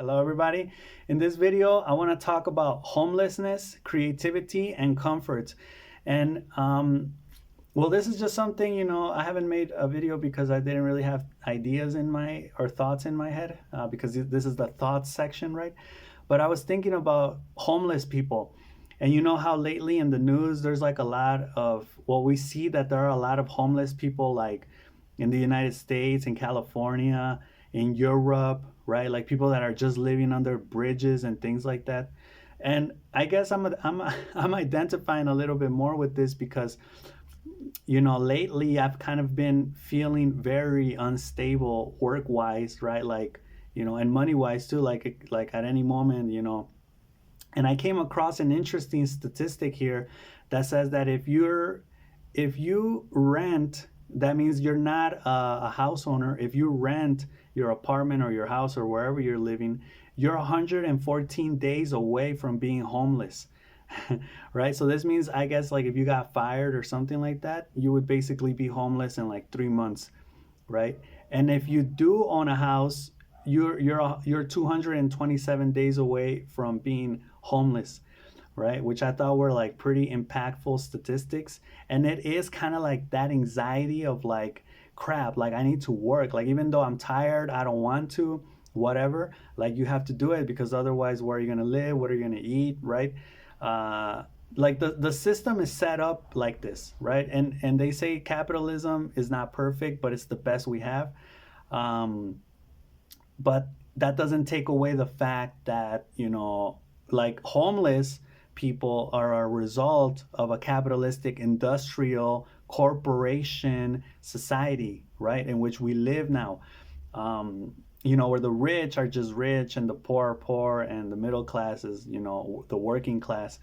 Hello, everybody. In this video, I want to talk about homelessness, creativity, and comfort. And well, this is just something, I haven't made a video because I didn't really have ideas in my or thoughts in my head because this is the thoughts section, right? But I was thinking about homeless people. And you know how lately in the news, there's like a lot of, well, we see that there are a lot of homeless people like in the United States, in California, in Europe, right? Like people that are just living under bridges and things like that. And I guess I'm identifying a little bit more with this because lately I've kind of been feeling very unstable work wise, right? Like, and money wise too, like at any moment, and I came across an interesting statistic here that says that if you rent, that means you're not a house owner. If you rent your apartment or your house or wherever you're living, you're 114 days away from being homeless. Right? So this means, I guess, like if you got fired or something like that, you would basically be homeless in like 3 months, right? And if you do own a house, you're 227 days away from being homeless, right? Which I thought were like pretty impactful statistics. And it is kind of like that anxiety of like, crap, like I need to work. Like even though I'm tired, I don't want to, whatever, like you have to do it because otherwise, where are you going to live? What are you going to eat, right? Like the system is set up like this, right? And they say capitalism is not perfect, but it's the best we have. But that doesn't take away the fact that like homeless people are a result of a capitalistic industrial corporation society, right, in which we live now. Where the rich are just rich and the poor are poor and the middle class is the working class,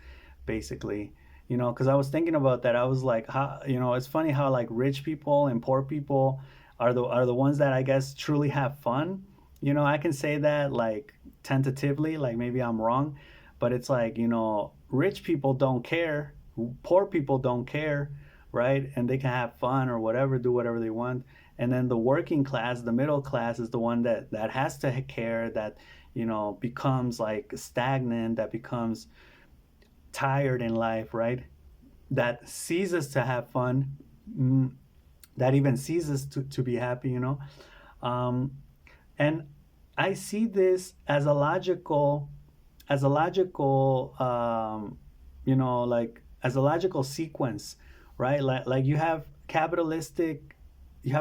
basically. Because I was thinking about that. I was like, how, it's funny how like rich people and poor people are the ones that I guess truly have fun. I can say that like tentatively, like maybe I'm wrong, but it's like, rich people don't care, poor people don't care, right? And they can have fun or whatever, do whatever they want. And then the working class, the middle class is the one that has to care, that, becomes like stagnant, that becomes tired in life, right? That ceases to have fun, that even ceases to be happy, Um, and I see this like as a logical sequence, right? Like you have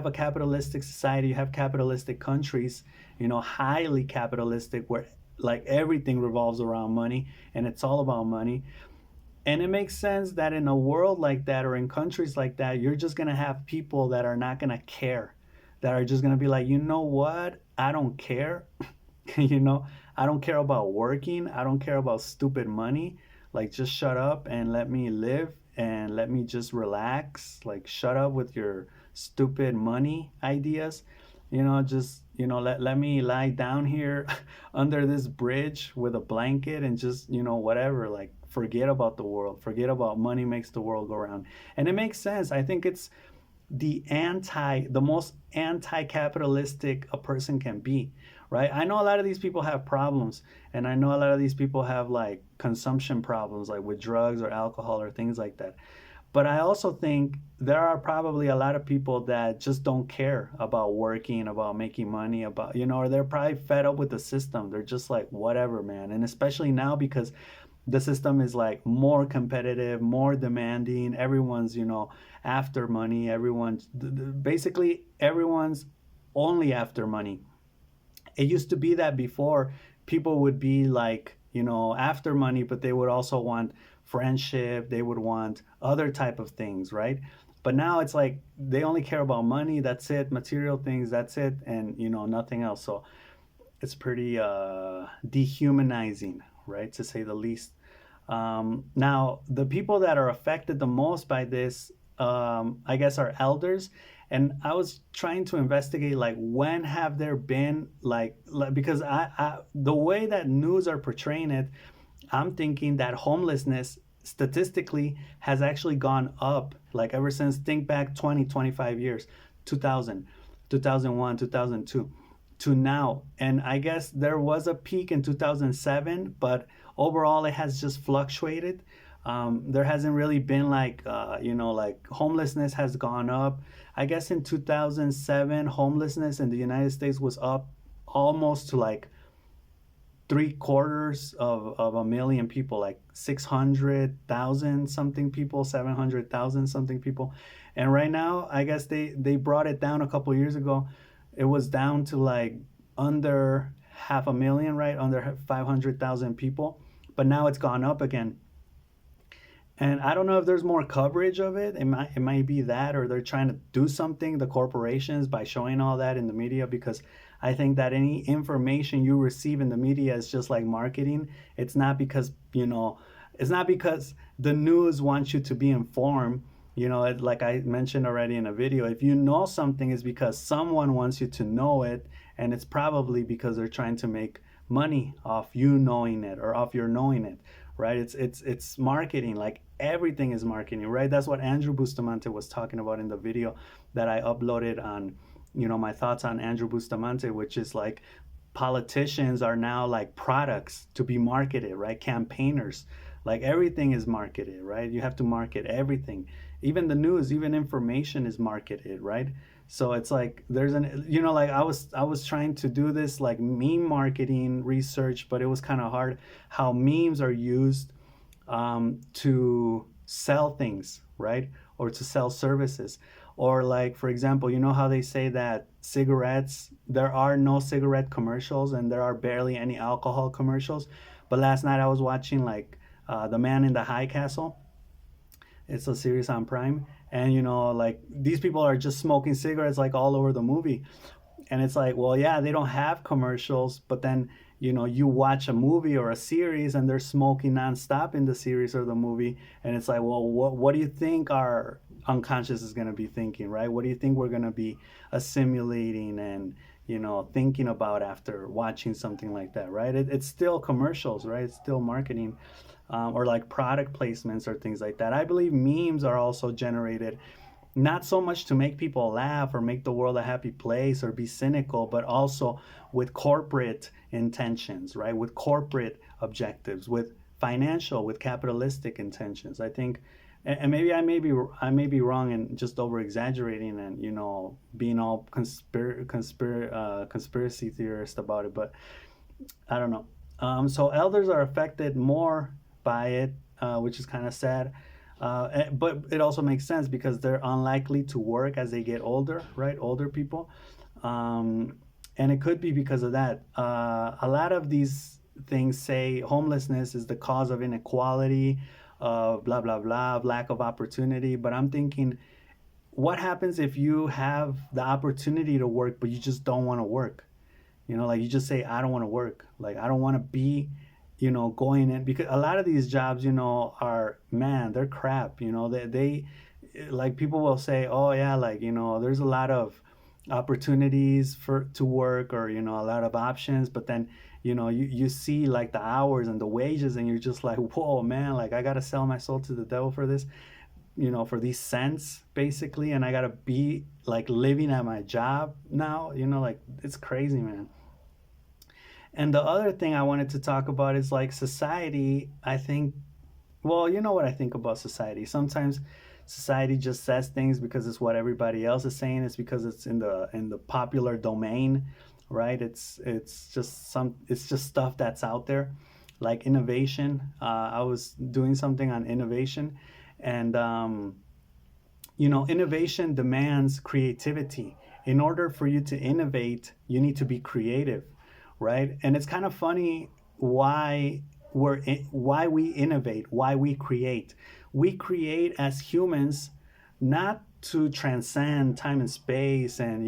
a capitalistic society, you have capitalistic countries, highly capitalistic, where like everything revolves around money and it's all about money. And it makes sense that in a world like that or in countries like that, you're just going to have people that are not going to care, that are just going to be like, you know what? I don't care. I don't care about working. I don't care about stupid money. Like, just shut up and let me live and let me just relax. Like, shut up with your stupid money ideas. Let me lie down here under this bridge with a blanket and just, whatever, like forget about the world, forget about money makes the world go round. And it makes sense. I think it's the most anti-capitalistic a person can be, right? I know a lot of these people have problems, and I know a lot of these people have like consumption problems, like with drugs or alcohol or things like that. But I also think there are probably a lot of people that just don't care about working, about making money, about, or they're probably fed up with the system. They're just like, whatever, man. And especially now because the system is like more competitive, more demanding. Everyone's, after money. Basically, everyone's only after money. It used to be that before people would be like, after money, but they would also want friendship, they would want other type of things, right? But now it's like they only care about money, that's it, material things, that's it, and nothing else. So it's pretty dehumanizing, right, to say the least. Now the people that are affected the most by this, I guess, are elders. And I was trying to investigate, like, when have there been like because the way that news are portraying it, I'm thinking that homelessness statistically has actually gone up, like ever since, think back 20, 25 years, 2000, 2001, 2002. to now. And I guess there was a peak in 2007, but overall it has just fluctuated. There hasn't really been like, like homelessness has gone up. I guess in 2007, homelessness in the United States was up almost to like three-quarters of a million people, like 600,000 something people, 700,000 something people. And right now, I guess they brought it down a couple years ago. It was down to like under half a million, right? Under 500,000 people. But now it's gone up again. And I don't know if there's more coverage of it. It might be that, or they're trying to do something, the corporations, by showing all that in the media. Because I think that any information you receive in the media is just like marketing. It's not because, it's not because the news wants you to be informed. Like I mentioned already in a video, if you know something, it's because someone wants you to know it. And it's probably because they're trying to make money off you knowing it, or off your knowing it, right? It's marketing. Like everything is marketing, right? That's what Andrew Bustamante was talking about in the video that I uploaded on, my thoughts on Andrew Bustamante, which is like politicians are now like products to be marketed, right? Campaigners, like everything is marketed, right? You have to market everything. Even the news, even information is marketed, right? So it's like there's like I was trying to do this like meme marketing research, but it was kind of hard how memes are used to sell things, right? Or to sell services. Or, like, for example, you know how they say that cigarettes, there are no cigarette commercials and there are barely any alcohol commercials. But last night I was watching, like, The Man in the High Castle. It's a series on Prime. And, like, these people are just smoking cigarettes, like, all over the movie. And it's like, well, yeah, they don't have commercials, but then, you watch a movie or a series and they're smoking nonstop in the series or the movie. And it's like, well, what do you think our unconscious is going to be thinking, right? What do you think we're going to be assimilating and, thinking about after watching something like that, right? It's still commercials, right? It's still marketing, or like product placements or things like that. I believe memes are also generated not so much to make people laugh or make the world a happy place or be cynical, but also with corporate intentions, right? With corporate objectives, with financial, with capitalistic intentions. I think, and maybe I may be wrong and just over exaggerating and being all conspiracy theorist about it, but I don't know. So elders are affected more by it, which is kind of sad. But it also makes sense because they're unlikely to work as they get older, right? Older people. And it could be because of that. A lot of these things say homelessness is the cause of inequality, of blah, blah, blah, of lack of opportunity. But I'm thinking, what happens if you have the opportunity to work, but you just don't want to work? Like you just say, I don't want to work. Like, I don't want to be, going in, because a lot of these jobs, are, man, they're crap. They like, people will say, oh yeah, like, there's a lot of opportunities for to work, or, a lot of options. But then, you see like the hours and the wages and you're just like, whoa, man, like I got to sell my soul to the devil for this, for these cents basically. And I got to be like living at my job now, like it's crazy, man. And the other thing I wanted to talk about is like society. I think, well, you know what I think about society. Sometimes society just says things because it's what everybody else is saying. It's because it's in the popular domain, right? It's just stuff that's out there, like innovation. I was doing something on innovation, and innovation demands creativity. In order for you to innovate, you need to be creative, right? And it's kind of funny why why we innovate, why we create. We create as humans not to transcend time and space and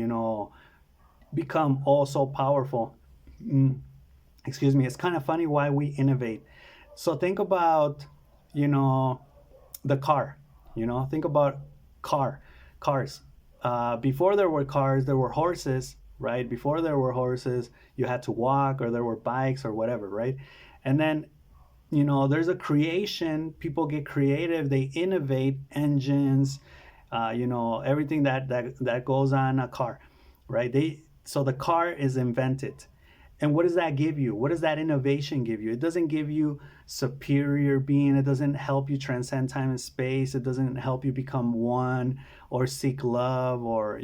become all so powerful. Mm, Excuse me. It's kind of funny why we innovate. So think about you know the car. Think about cars. Before there were cars, there were horses, right? Before there were horses, you had to walk, or there were bikes or whatever, right? And then there's a creation. People get creative. They innovate engines, everything that goes on a car, right? So the car is invented. And what does that give you? What does that innovation give you? It doesn't give you superior being. It doesn't help you transcend time and space. It doesn't help you become one or seek love or,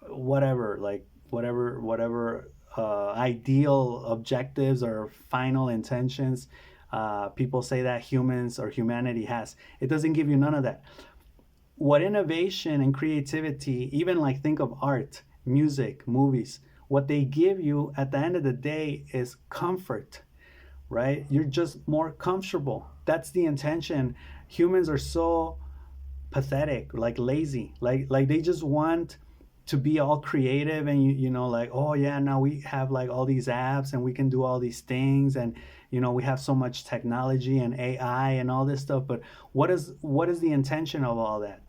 whatever, like whatever ideal objectives or final intentions people say that humans or humanity has. It doesn't give you none of that. What innovation and creativity, even like think of art, music, movies, what they give you at the end of the day is comfort, right? You're just more comfortable. That's the intention. Humans are so pathetic, like lazy, like they just want to be all creative and like, oh yeah, now we have like all these apps and we can do all these things, and we have so much technology and AI and all this stuff, but what is the intention of all that?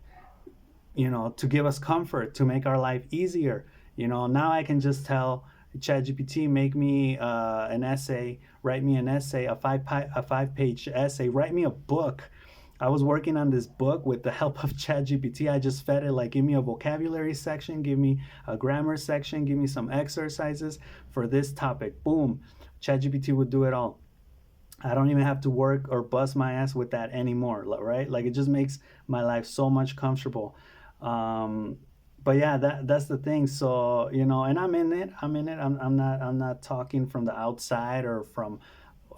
To give us comfort, to make our life easier. Now I can just tell ChatGPT, make me an essay, write me an essay, a 5-page essay, write me a book. I was working on this book with the help of ChatGPT. I just fed it like, give me a vocabulary section, give me a grammar section, give me some exercises for this topic. Boom, ChatGPT would do it all. I don't even have to work or bust my ass with that anymore, right? Like it just makes my life so much comfortable. Um, but yeah, that's the thing. So and I'm in it. I'm not talking from the outside or from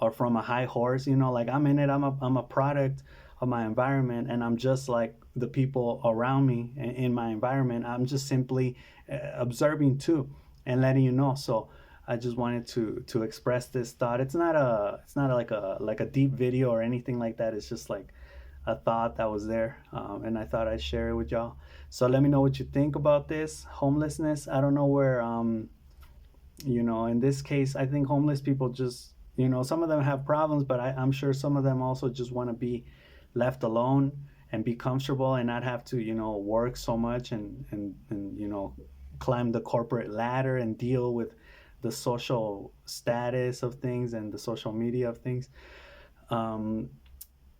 a high horse. Like I'm in it. I'm a product of my environment, and I'm just like the people around me in my environment. I'm just simply observing too and letting you know. So I just wanted to express this thought. It's not like a deep video or anything like that. It's just like a thought that was there, and I thought I'd share it with y'all. So let me know what you think about this homelessness. I don't know where, in this case, I think homeless people just, some of them have problems, but I'm sure some of them also just want to be left alone and be comfortable and not have to, work so much and climb the corporate ladder and deal with the social status of things and the social media of things. Um,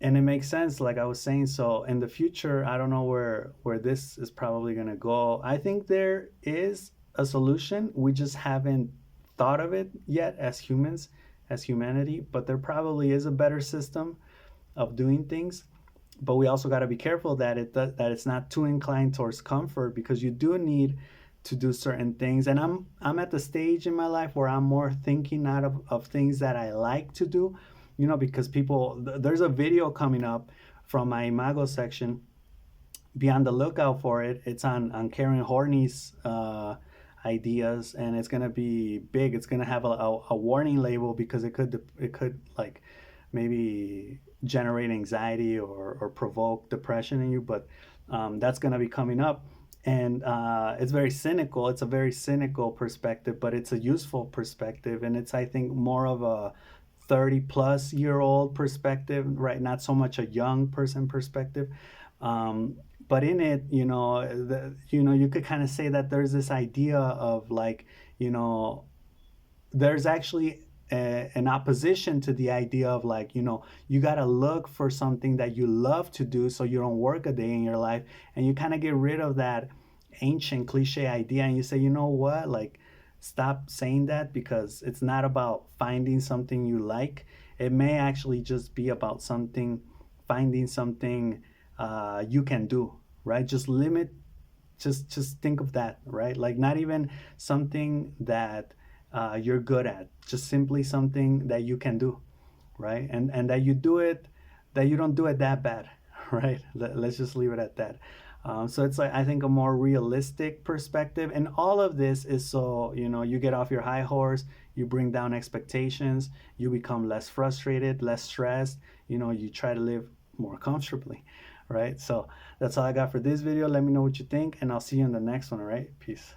and it makes sense, like I was saying. So in the future, I don't know where this is probably going to go. I think there is a solution. We just haven't thought of it yet as humans, as humanity, but there probably is a better system of doing things. But we also got to be careful that it's not too inclined towards comfort, because you do need to do certain things. And I'm at the stage in my life where I'm more thinking out of things that I like to do, because there's a video coming up from my Imago section. Be on the lookout for it. It's on Karen Horney's ideas, and it's gonna be big. It's gonna have a warning label, because it could like maybe generate anxiety or provoke depression in you. But that's gonna be coming up, and it's very cynical. It's a very cynical perspective, but it's a useful perspective, and it's, I think, more of a 30-plus-year-old perspective, right? Not so much a young person perspective. Um, but in it, you could kind of say that there's this idea of like, you know, there's actually an opposition to the idea of like, you got to look for something that you love to do so you don't work a day in your life, and you kind of get rid of that ancient cliche idea, and you say, you know what, like, stop saying that, because it's not about finding something you like. It may actually just be about finding something you can do, right? Just think of that, right? Like, not even something that you're good at, just simply something that you can do, right? And that you don't do it that bad, right? Let's just leave it at that. So it's like, I think, a more realistic perspective, and all of this is so you get off your high horse, you bring down expectations, you become less frustrated, less stressed. You try to live more comfortably, right? So that's all I got for this video. Let me know what you think, and I'll see you in the next one. All right, peace.